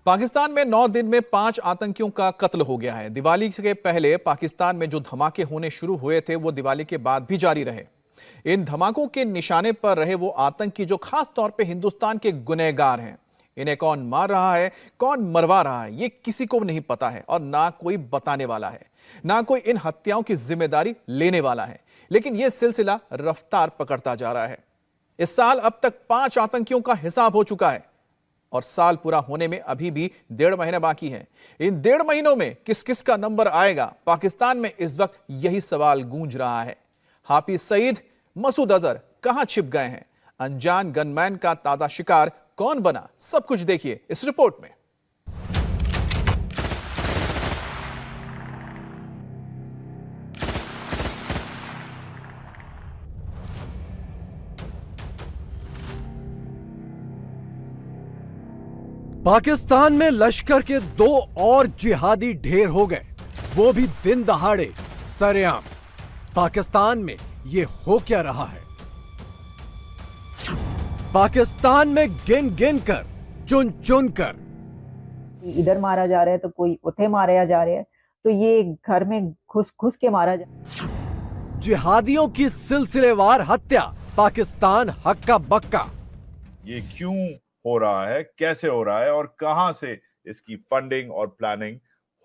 पाकिस्तान में 9 दिन में 5 आतंकियों का कत्ल हो गया है। दिवाली के पहले पाकिस्तान में जो धमाके होने शुरू हुए थे वो दिवाली के बाद भी जारी रहे। इन धमाकों के निशाने पर रहे वो आतंकी जो खास तौर पे हिंदुस्तान के गुनहगार हैं। इन्हें कौन मार रहा है, कौन मरवा रहा है, ये किसी को नहीं पता है और ना कोई बताने वाला है, ना कोई इन हत्याओं की जिम्मेदारी लेने वाला है। लेकिन यह सिलसिला रफ्तार पकड़ता जा रहा है। इस साल अब तक 5 आतंकियों का हिसाब हो चुका है और साल पूरा होने में अभी भी 1.5 महीने बाकी हैं। इन 1.5 महीनों में किस किस का नंबर आएगा, पाकिस्तान में इस वक्त यही सवाल गूंज रहा है। हाफिज सईद, मसूद अजहर कहां छिप गए हैं? अनजान गनमैन का ताजा शिकार कौन बना? सब कुछ देखिए इस रिपोर्ट में। पाकिस्तान में लश्कर के 2 और जिहादी ढेर हो गए, वो भी दिन दहाड़े, सरेआम। पाकिस्तान में ये हो क्या रहा है? पाकिस्तान में गिन गिन कर, चुन चुन कर, इधर मारा जा रहा है तो कोई उथे मारा जा रहा है, तो ये घर में घुस घुस के मारा जा। जिहादियों की सिलसिलेवार हत्या, पाकिस्तान हक्का बक्का। ये क्यों हो रहा है, कैसे हो रहा है और कहां से इसकी फंडिंग और प्लानिंग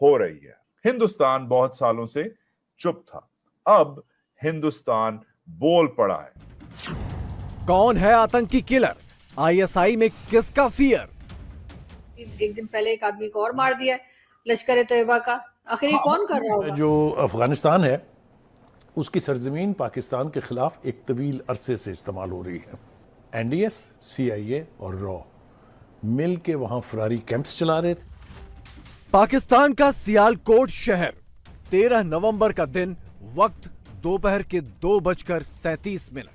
हो रही है? हिंदुस्तान बहुत सालों से चुप था, अब हिंदुस्तान बोल पड़ा है। कौन है आतंकी किलर? आईएसआई में किसका फियर? एक दिन पहले एक आदमी को और मार दिया है लश्कर तैयबा का। आखिर ये कौन कर रहा होगा? जो अफगानिस्तान है उसकी सरजमीन पाकिस्तान के खिलाफ एक तवील अरसे से इस्तेमाल हो रही है। एनडीएस, सीआईए और रॉ मिल के वहां फरारी कैंप्स चला रहे थे। पाकिस्तान का सियालकोट शहर, 13 नवंबर का दिन, वक्त दोपहर के 2:37।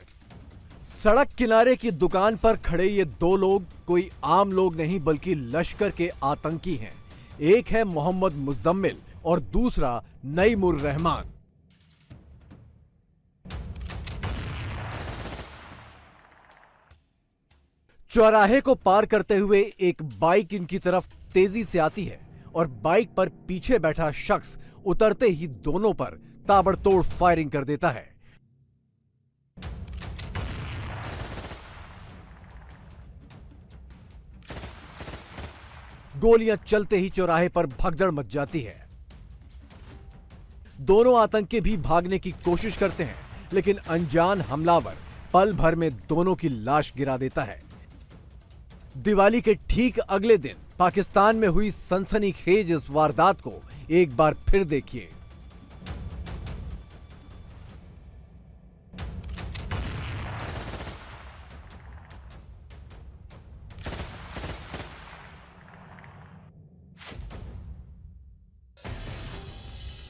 सड़क किनारे की दुकान पर खड़े ये 2 लोग कोई आम लोग नहीं बल्कि लश्कर के आतंकी हैं। एक है मोहम्मद मुजम्मिल और दूसरा नईमुर रहमान। चौराहे को पार करते हुए एक बाइक इनकी तरफ तेजी से आती है और बाइक पर पीछे बैठा शख्स उतरते ही दोनों पर ताबड़तोड़ फायरिंग कर देता है। गोलियां चलते ही चौराहे पर भगदड़ मच जाती है। दोनों आतंकी भी भागने की कोशिश करते हैं, लेकिन अनजान हमलावर पल भर में दोनों की लाश गिरा देता है। दिवाली के ठीक अगले दिन पाकिस्तान में हुई सनसनीखेज इस वारदात को एक बार फिर देखिए।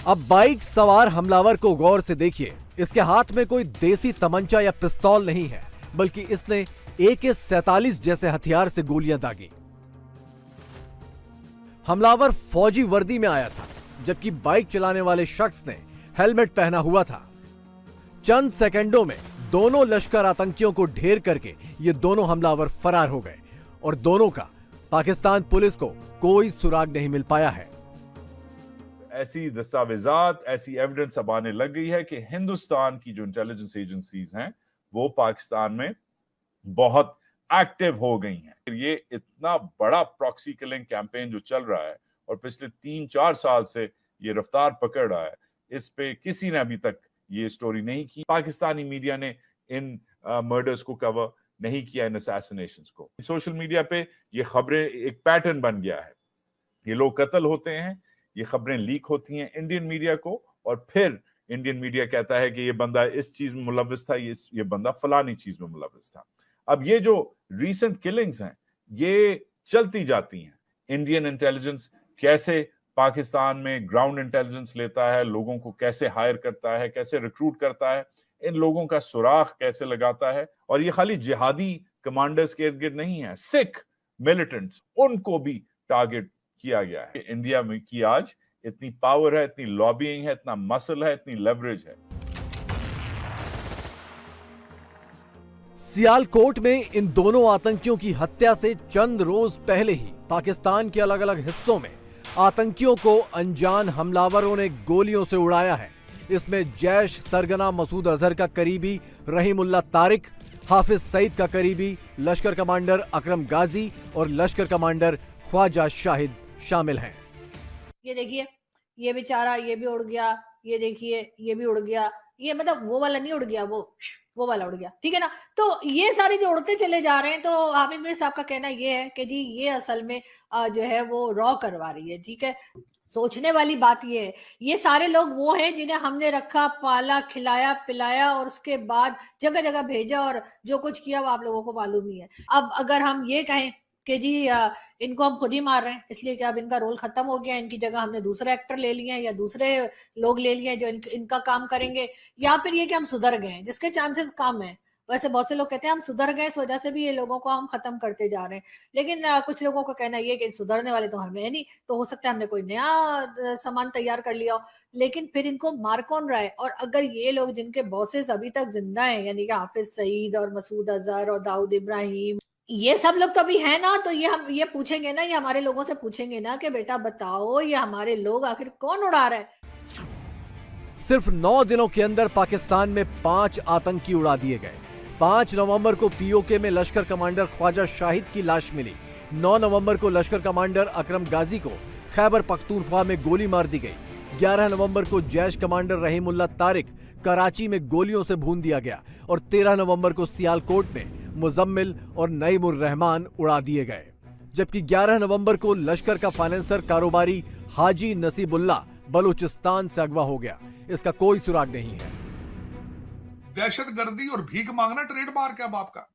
अब बाइक सवार हमलावर को गौर से देखिए। इसके हाथ में कोई देसी तमंचा या पिस्तौल नहीं है, बल्कि इसने AK-47 जैसे हथियार से गोलियां दागी। हमलावर फौजी वर्दी में आया था, जबकि बाइक चलाने वाले शख्स ने हेलमेट पहना हुआ था। चंद सेकंडों में दोनों लश्कर आतंकियों को ढेर करके ये दोनों हमलावर फरार हो गए और दोनों का पाकिस्तान पुलिस को कोई सुराग नहीं मिल पाया है। ऐसी दस्तावेजात, ऐसी एविडेंस अब आने लग गई है कि हिंदुस्तान की जो इंटेलिजेंस एजेंसीज हैं वो पाकिस्तान में बहुत एक्टिव हो गई हैं। ये इतना बड़ा प्रॉक्सी किलिंग कैंपेन जो चल रहा है और पिछले 3-4 साल से ये रफ्तार पकड़ रहा है, इस पे किसी ने अभी तक ये स्टोरी नहीं की। पाकिस्तानी मीडिया ने इन मर्डर्स को कवर नहीं किया, इन असैसिनेशंस को। सोशल मीडिया पे ये खबरें एक पैटर्न बन गया है। ये लोग कत्ल होते हैं, ये खबरें लीक होती हैं इंडियन मीडिया को और फिर इंडियन मीडिया कहता है कि ये बंदा इस चीज में मुलव्विस था, ये बंदा फलानी चीज में मुलव्विस था। अब ये जो रीसेंट किलिंग्स हैं ये चलती जाती हैं। इंडियन इंटेलिजेंस कैसे पाकिस्तान में ग्राउंड इंटेलिजेंस लेता है, लोगों को कैसे हायर करता है, कैसे रिक्रूट करता है, इन लोगों का सुराग कैसे लगाता है। और ये खाली जिहादी कमांडर्स के इर्द गिर्द नहीं है, सिख मिलिटेंट्स, उनको भी टारगेट किया गया है। इंडिया में की आज इतनी पावर है, इतनी लॉबिंग है, इतना मसल है, इतनी लेवरेज है। सियालकोट में इन दोनों आतंकियों की हत्या से चंद रोज पहले ही पाकिस्तान के अलग अलग हिस्सों में आतंकियों को अनजान हमलावरों ने गोलियों से उड़ाया है। इसमें जैश सरगना मसूद अजहर का करीबी रहीमुल्लाह तारिक, हाफिज सईद का करीबी लश्कर कमांडर अकरम गाजी और लश्कर कमांडर ख्वाजा शाहिद शामिल हैं। ये देखिए, ये बेचारा ये भी उड़ गया, ये देखिए ये भी उड़ गया, ये मतलब वो वाला नहीं उड़ गया, वो वाला उड़ गया, ठीक है ना। तो ये सारे जो उड़ते चले जा रहे हैं, तो हामिद मीर साहब का कहना ये है कि जी ये असल में जो है वो रॉ करवा रही है, ठीक है। सोचने वाली बात ये है, ये सारे लोग वो हैं जिन्हें हमने रखा, पाला, खिलाया, पिलाया और उसके बाद जगह जगह भेजा और जो कुछ किया वो आप लोगों को मालूम ही है। अब अगर हम ये कहें कि जी इनको हम खुद ही मार रहे हैं इसलिए कि अब इनका रोल खत्म हो गया, इनकी जगह हमने दूसरे एक्टर ले लिए हैं या दूसरे लोग ले लिए हैं जो इनका काम करेंगे, या फिर ये कि हम सुधर गए हैं, जिसके चांसेस कम है। वैसे बहुत से लोग कहते हैं हम सुधर गए, इस वजह से भी ये लोगों को हम खत्म करते जा रहे हैं, लेकिन कुछ लोगों का कहना ये कि सुधरने वाले तो हमें नहीं, तो हो सकता है हमने कोई नया सामान तैयार कर लिया हो। लेकिन फिर इनको मार कौन रहा है? और अगर ये लोग जिनके बॉसेस अभी तक जिंदा हैं, यानी कि हाफिज सईद और मसूद अजहर और दाऊद इब्राहिम, ये सब लोग तो अभी है ना, तो ये हम ये पूछेंगे ना, ये हमारे लोगों से पूछेंगे ना कि बेटा बताओ ये हमारे लोग आखिर कौन उड़ा रहा है। सिर्फ 9 दिनों के अंदर पाकिस्तान में 5 आतंकी उड़ा दिए गए। 5 नवंबर को पीओके में लश्कर कमांडर ख्वाजा शाहिद की लाश मिली। 9 नवंबर को लश्कर कमांडर अकरम गाजी को खैबर पख्तूनख्वा में गोली मार दी गई। 11 नवंबर को जैश कमांडर रहीमुल्लाह तारिक कराची में गोलियों से भून दिया गया और 13 नवंबर को सियालकोट में मुजम्मिल और नईमुर रहमान उड़ा दिए गए। जबकि 11 नवंबर को लश्कर का फाइनेंसर कारोबारी हाजी नसीबुल्लाह बलूचिस्तान से अगवा हो गया। इसका कोई सुराग नहीं है। दहशतगर्दी और भीख मांगना ट्रेडमार्क है अब आपका,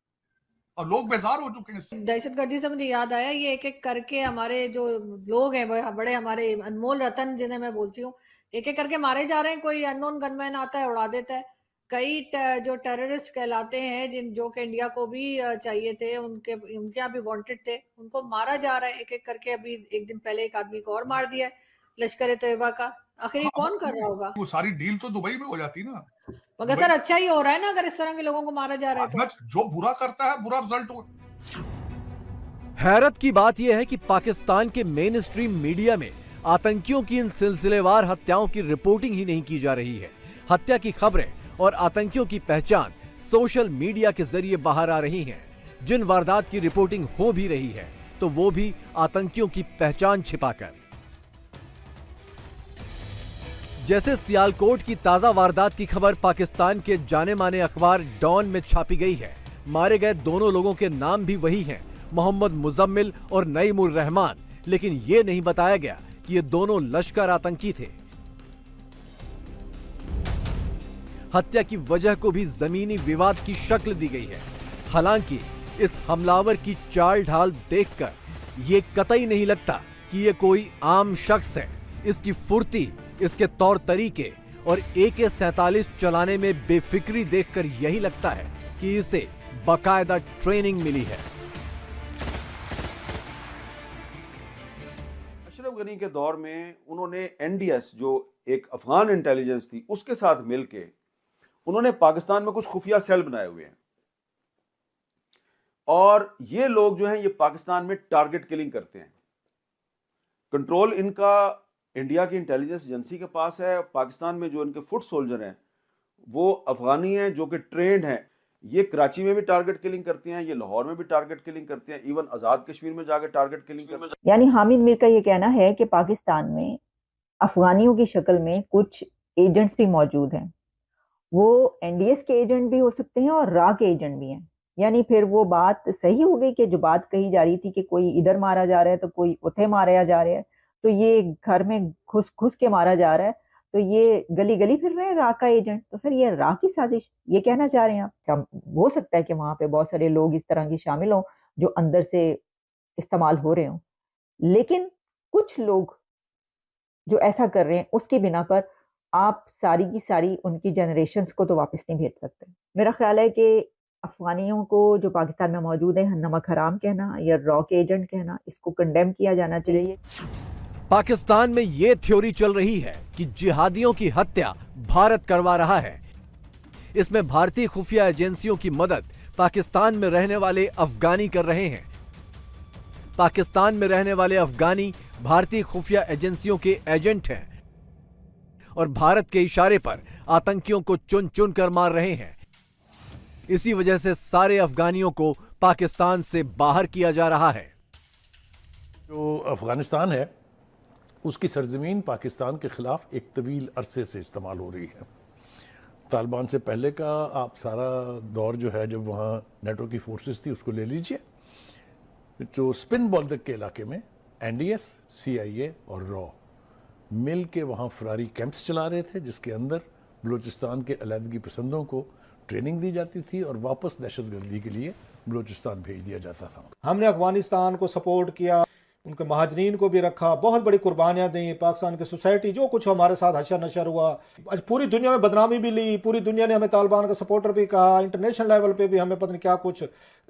और लोग बेजार हो चुके हैं। दहशतगर्दी से मुझे याद आया, ये एक एक करके हमारे जो लोग हैं, बड़े हमारे अनमोल रतन जिन्हें मैं बोलती हूँ, एक एक करके मारे जा रहे हैं। कोई अननोन गनमैन आता है उड़ा देता है। कई जो टेररिस्ट कहलाते हैं जो कि इंडिया को भी चाहिए थे, उनके यहाँ भी वांटेड थे, उनको मारा जा रहा है एक एक करके। अभी एक दिन पहले एक आदमी को और मार दिया है लश्कर तैयबा का। आखिर ये कौन कर रहा होगा? वो सारी डील तो दुबई में हो जाती ना। मगर सर अच्छा ही हो रहा है ना, अगर इस तरह के लोगों को मारा जा रहा है तो। जो बुरा करता है बुरा रिजल्ट हो। हैरत की बात यह है कि पाकिस्तान के मेन स्ट्रीम मीडिया में आतंकियों की इन सिलसिलेवार हत्याओं की रिपोर्टिंग ही नहीं की जा रही है। हत्या की खबरें और आतंकियों की पहचान सोशल मीडिया के जरिए बाहर आ रही हैं। जिन वारदात की रिपोर्टिंग हो भी रही है तो वो भी आतंकियों की पहचान छिपाकर। जैसे सियालकोट की ताजा वारदात की खबर पाकिस्तान के जाने माने अखबार डॉन में छापी गई है। मारे गए दोनों लोगों के नाम भी वही हैं, मोहम्मद मुजम्मिल और नईमुर रहमान, लेकिन ये नहीं बताया गया कि ये दोनों लश्कर आतंकी थे। हत्या की वजह को भी जमीनी विवाद की शक्ल दी गई है। हालांकि इस हमलावर की चाल ढाल देखकर ये कतई नहीं लगता कि ये कोई आम शख्स है। इसकी फुर्ती, इसके तौर तरीके और AK-47 चलाने में बेफिक्री देखकर यही लगता है कि इसे बाकायदा ट्रेनिंग मिली है। अशरफ गनी के दौर में उन्होंने NDS जो एक अफगान इंटेलिजेंस थी उसके साथ मिलके उन्होंने पाकिस्तान में कुछ खुफिया सेल बनाए हुए हैं, और ये लोग जो हैं ये पाकिस्तान में टारगेट किलिंग करते हैं। कंट्रोल इनका इंडिया की इंटेलिजेंस एजेंसी के पास है। पाकिस्तान में जो इनके फुट सोल्जर हैं वो अफगानी हैं जो कि ट्रेंड हैं। ये कराची में भी टारगेट किलिंग करते हैं, ये लाहौर में भी टारगेट किलिंग करते हैं, इवन आजाद कश्मीर में जाकर टारगेट किलिंग करते हैं। यानी हामिद मीर का ये कहना है कि पाकिस्तान में अफगानियों की शक्ल में कुछ एजेंट्स भी मौजूद हैं। वो NDS के एजेंट भी हो सकते हैं और RA के एजेंट भी हैं। यानी फिर वो बात सही हो गई कि जो बात कही जा रही थी कि कोई इधर मारा जा रहा है तो कोई उधर मारा जा रहा है, तो ये घर में घुस के मारा जा रहा है, तो ये गली गली फिर रहे हैं RA का एजेंट। तो सर ये RA की साजिश, ये कहना चाह रहे हैं आप? हो सकता है कि वहां पे बहुत सारे लोग इस तरह के शामिल हों जो अंदर से इस्तेमाल हो रहे हों, लेकिन कुछ लोग जो ऐसा कर रहे हैं उसकी बिना पर आप सारी की सारी उनकी जनरेशन्स को तो वापस नहीं भेज सकते। मेरा ख्याल है कि अफगानियों को जो पाकिस्तान में मौजूद है नमक हराम कहना या रॉ के एजेंट कहना, इसको कंडेम किया जाना चाहिए। पाकिस्तान में यह थ्योरी चल रही है कि जिहादियों की हत्या भारत करवा रहा है। इसमें भारतीय खुफिया एजेंसियों की मदद पाकिस्तान में रहने वाले अफगानी कर रहे हैं। पाकिस्तान में रहने वाले अफगानी भारतीय खुफिया एजेंसियों के एजेंट हैं और भारत के इशारे पर आतंकियों को चुन चुन कर मार रहे हैं। इसी वजह से सारे अफगानियों को पाकिस्तान से बाहर किया जा रहा है। जो अफगानिस्तान है उसकी सरजमीन पाकिस्तान के खिलाफ एक तवील अरसे से इस्तेमाल हो रही है। तालिबान से पहले का आप सारा दौर जो है जब वहाँ नेटो की फोर्सेस थी उसको ले लीजिए। जो स्पिन बॉल्दक के इलाके में एनडीएस, CIA और रॉ मिल के वहाँ फरारी कैंप्स चला रहे थे, जिसके अंदर बलूचिस्तान के अलहदगी पसंदों को ट्रेनिंग दी जाती थी और वापस दहशतगर्दी के लिए बलूचिस्तान भेज दिया जाता था। हमने अफगानिस्तान को सपोर्ट किया, उनके महाजरीन को भी रखा, बहुत बड़ी कुर्बानियां दी। पाकिस्तान की सोसाइटी जो कुछ हमारे साथ हशर नशर हुआ, आज पूरी दुनिया में बदनामी भी ली, पूरी दुनिया ने हमें तालिबान का सपोर्टर भी कहा, इंटरनेशनल लेवल पे भी हमें पता नहीं क्या कुछ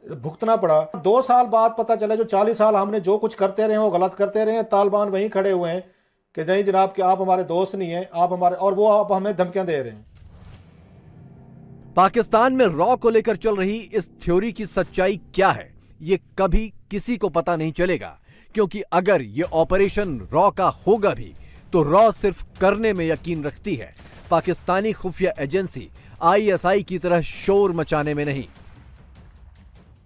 भुगतना पड़ा। 2 साल बाद पता चला जो 40 साल हमने जो कुछ करते रहे वो गलत करते रहे। तालिबान वहीं खड़े हुए हैं कि नहीं जनाब कि आप हमारे दोस्त नहीं हैं, आप हमारे, और वो आप हमें धमकियां दे रहे हैं। पाकिस्तान में रॉ को लेकर चल रही इस थ्योरी की सच्चाई क्या है, ये कभी किसी को पता नहीं चलेगा, क्योंकि अगर ये ऑपरेशन रॉ का होगा भी तो रॉ सिर्फ करने में यकीन रखती है, पाकिस्तानी खुफिया एजेंसी ISI की तरह शोर मचाने में नहीं।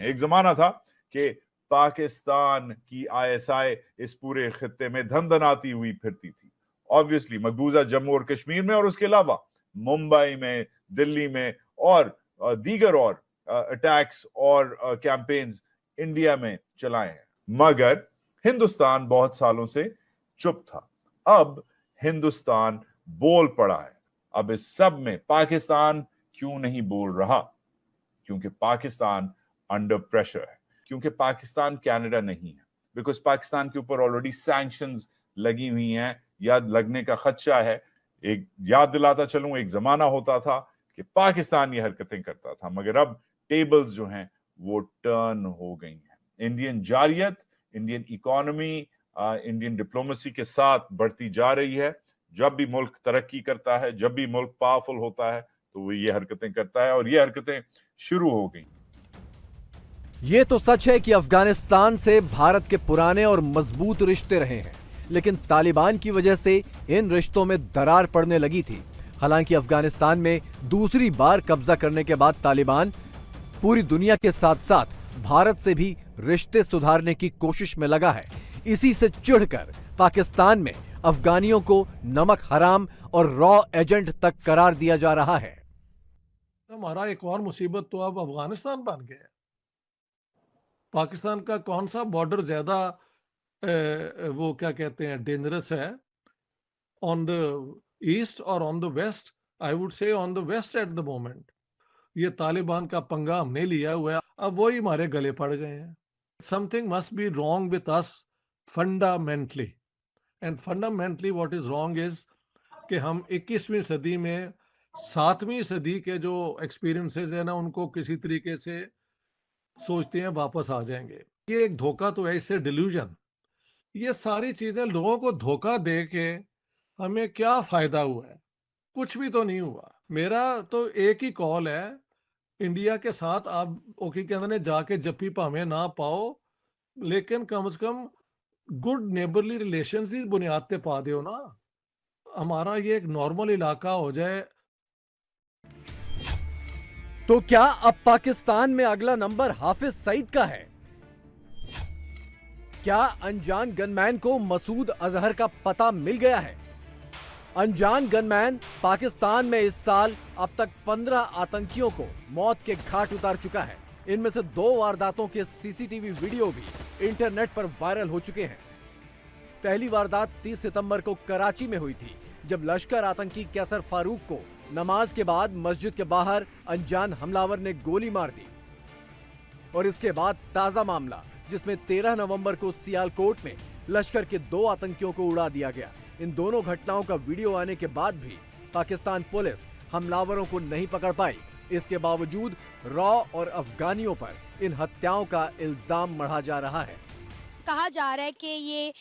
एक जमाना था कि पाकिस्तान की ISI इस पूरे खित्ते में धमधनाती हुई फिरती थी। ऑब्वियसली मकबूजा जम्मू और कश्मीर में और उसके अलावा मुंबई में, दिल्ली में और दीगर और अटैक्स और कैंपेन्स इंडिया में चलाए हैं, मगर हिंदुस्तान बहुत सालों से चुप था। अब हिंदुस्तान बोल पड़ा है। अब इस सब में पाकिस्तान क्यों नहीं बोल रहा? क्योंकि पाकिस्तान अंडर प्रेशर है, क्योंकि पाकिस्तान कनाडा नहीं है, बिकॉज पाकिस्तान के ऊपर ऑलरेडी सैंक्शंस लगी हुई हैं या लगने का खदशा है। एक याद दिलाता चलूं, एक जमाना होता था कि पाकिस्तान ये हरकतें करता था, मगर अब टेबल्स जो हैं वो टर्न हो गई हैं। इंडियन जारियत, इंडियन इकोनॉमी, इंडियन डिप्लोमेसी के साथ बढ़ती जा रही है। जब भी मुल्क तरक्की करता है, जब भी मुल्क पावरफुल होता है, तो वो ये हरकतें करता है और ये हरकतें शुरू हो गई। ये तो सच है कि अफगानिस्तान से भारत के पुराने और मजबूत रिश्ते रहे हैं, लेकिन तालिबान की वजह से इन रिश्तों में दरार पड़ने लगी थी। हालांकि अफगानिस्तान में दूसरी बार कब्जा करने के बाद तालिबान पूरी दुनिया के साथ साथ भारत से भी रिश्ते सुधारने की कोशिश में लगा है। इसी से चिढ़कर पाकिस्तान में अफगानियों को नमक हराम और रॉ एजेंट तक करार दिया जा रहा है। हमारा एक और मुसीबत तो अब अफगानिस्तान बन गया। पाकिस्तान का कौन सा बॉर्डर ज्यादा वो क्या कहते हैं डेंजरस है, ऑन द ईस्ट और on the west? I would say on the west at the moment. ये तालिबान का पंगा हमने लिया हुआ है, अब वही हमारे गले पड़ गए हैं। Something must be wrong with us fundamentally, and fundamentally what is wrong is कि हम 21वीं सदी में 7वीं सदी के जो एक्सपीरियंसेस है ना, उनको किसी तरीके से सोचते हैं वापस आ जाएंगे। ये एक धोखा तो है, इससे डिल्यूजन। ये सारी चीजें लोगों को धोखा दे के हमें क्या फायदा हुआ है? कुछ भी तो नहीं हुआ। मेरा तो एक ही कॉल है, इंडिया के साथ आप ओके के अंदर जाके जप्पी भावे ना पाओ, लेकिन कम से कम गुड नेबरली रिलेशंस की बुनियाद पे पा दो ना। हमारा ये एक नॉर्मल इलाका हो जाए। तो क्या अब पाकिस्तान में अगला नंबर हाफिज सईद का है? क्या अनजान गनमैन को मसूद अजहर का पता मिल गया है? अनजान गनमैन पाकिस्तान में इस साल अब तक 15 आतंकियों को मौत के घाट उतार चुका है। इनमें से 2 वारदातों के CCTV वीडियो भी इंटरनेट पर वायरल हो चुके हैं। पहली वारदात 30 सितंबर को कराची में हुई थी, जब लश्कर आतंकी कैसर फारूक को नमाज के बाद मस्जिद के बाहर अनजान हमलावर ने गोली मार दी। और इसके बाद ताजा मामला, जिसमें 13 नवंबर को सियालकोट में लश्कर के 2 आतंकियों को उड़ा दिया गया। इन दोनों घटनाओं का वीडियो आने के बाद भी पाकिस्तान पुलिस हमलावरों को नहीं पकड़ पाई। इसके बावजूद रॉ और अफगानियों पर इन हत्याओं का इल्जाम मढ़ा जा रहा है। कहा जा रहा है कि ये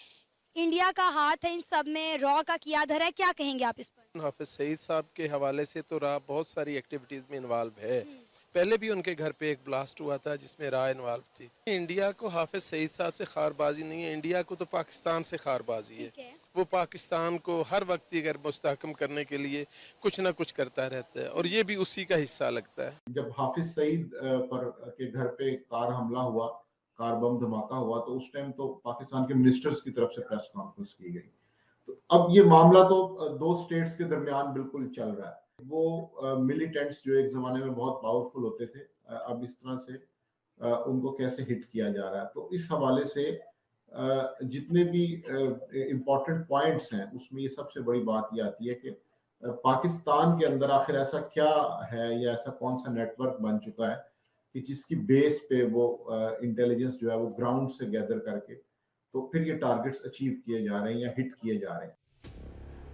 इंडिया का हाथ है इन सब में, रॉ का किया धरा है, क्या कहेंगे आप इस पर? हाफिज सईद साहब के हवाले से तो रहा बहुत सारी एक्टिविटीज में इन्वॉल्व है, पहले भी उनके घर पे एक ब्लास्ट हुआ था जिसमें रा इन्वॉल्व थी। इंडिया को हाफिज सईद साहब से खारबाजी नहीं है, इंडिया को तो पाकिस्तान से खारबाजी है। वो पाकिस्तान को हर वक्त अगर मुस्तहकम करने के लिए कुछ ना कुछ करता रहता है और ये भी उसी का हिस्सा लगता है। जब हाफिज सईद पर के घर पे कार हमला हुआ, कार बम धमाका हुआ, तो उस टाइम तो पाकिस्तान के मिनिस्टर्स की तरफ से प्रेस कॉन्फ्रेंस की गई। तो अब ये मामला तो दो स्टेट्स के दरमियान बिल्कुल चल रहा है। वो मिलिटेंट्स जो एक जमाने में बहुत पावरफुल होते थे, अब इस तरह से उनको कैसे हिट किया जा रहा है। तो इस हवाले से जितने भी इम्पोर्टेंट पॉइंट्स हैं उसमें ये सबसे बड़ी बात ये आती है कि पाकिस्तान के अंदर आखिर ऐसा क्या है या ऐसा कौन सा नेटवर्क बन चुका है कि जिसकी बेस पे वो इंटेलिजेंस जो है वो ग्राउंड से गैदर करके तो फिर ये टारगेट्स अचीव किए जा रहे हैं या हिट किए जा रहे हैं।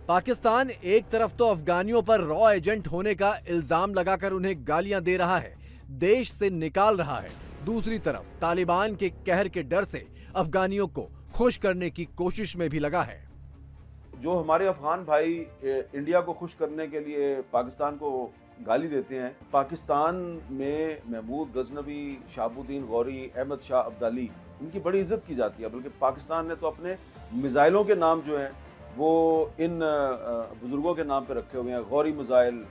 पाकिस्तान एक तरफ तो अफगानियों पर रॉ एजेंट होने का इल्जाम लगाकर उन्हें गालियां दे रहा है, देश से निकाल रहा है, दूसरी तरफ तालिबान के कहर के डर से अफगानियों को खुश करने की कोशिश में भी लगा है। जो हमारे अफगान भाई इंडिया को खुश करने के लिए पाकिस्तान को गाली देते हैं, पाकिस्तान में महमूद गजनवी, शहाबुद्दीन गौरी, अहमद शाह अब्दाली, इनकी बड़ी इज्जत की जाती है। बल्कि पाकिस्तान ने तो अपने मिसाइलों के नाम जो हैं वो इन बुजुर्गों के नाम पे रखे हुए हैं, Gauri missile,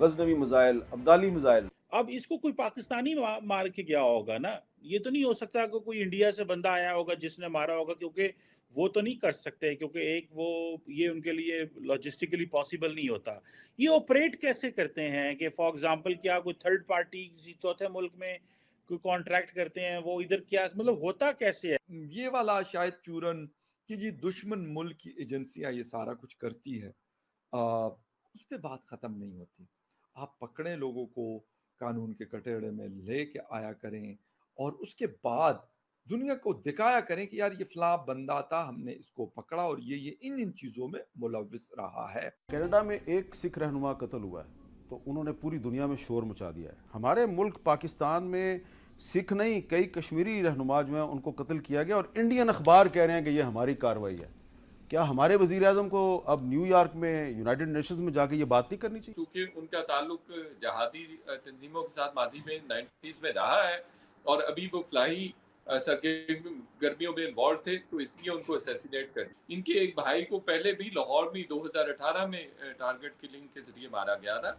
Ghaznavi missile, Abdali missile. अब इसको कोई पाकिस्तानी मार के गया होगा ना, ये तो नहीं हो सकता कि कोई इंडिया से बंदा आया होगा जिसने मारा होगा, क्योंकि वो तो नहीं कर सकते, क्योंकि एक वो ये उनके लिए लॉजिस्टिकली पॉसिबल नहीं होता। ये ऑपरेट कैसे करते हैं कि फॉर एग्जांपल क्या कोई थर्ड पार्टी किसी चौथे मुल्क में कोई कॉन्ट्रैक्ट करते हैं, वो इधर क्या मतलब होता कैसे है? ये वाला शायद चूरन कि जी दुश्मन मुल्क की एजेंसियां ये सारा कुछ करती है, उस पर बात खत्म नहीं होती। आप पकड़े लोगों को कानून के कटोरे में लेके आया करें और उसके बाद दुनिया को दिखाया करें कि यार ये फला बंदा था, हमने इसको पकड़ा और ये इन चीजों में मुलविस रहा है। कनाडा में एक सिख रहनुमा कत्ल हुआ है तो उन्होंने पूरी दुनिया में शोर मचा दिया है। हमारे मुल्क पाकिस्तान में सिख नहीं, कई कश्मीरी रहनुमा जो हैं उनको कत्ल किया गया और इंडियन अखबार कह रहे हैं कि ये हमारी कार्रवाई है। क्या हमारे वजीर आज़म को अब न्यूयॉर्क में यूनाइटेड नेशंस में जाके ये बात नहीं करनी चाहिए? क्योंकि उनका ताल्लुक जहादी तंजीमों के साथ माजी में 90s में रहा है और अभी वो फ्लाई सरगर्मियों में इन्वॉल्व थे, तो इसलिए उनको असैसिनेट कर दिया। इनके एक भाई को पहले भी लाहौर में 2018 में टारगेट किलिंग के जरिए मारा गया था।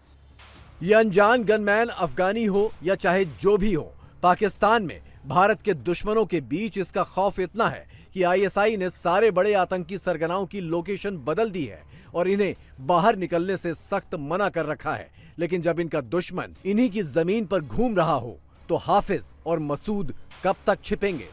ये अनजान गनमैन अफगानी हो या चाहे जो भी हो, पाकिस्तान में भारत के दुश्मनों के बीच इसका खौफ इतना है कि आईएसआई ने सारे बड़े आतंकी सरगनाओं की लोकेशन बदल दी है और इन्हें बाहर निकलने से सख्त मना कर रखा है। लेकिन जब इनका दुश्मन इन्हीं की जमीन पर घूम रहा हो तो हाफिज और मसूद कब तक छिपेंगे?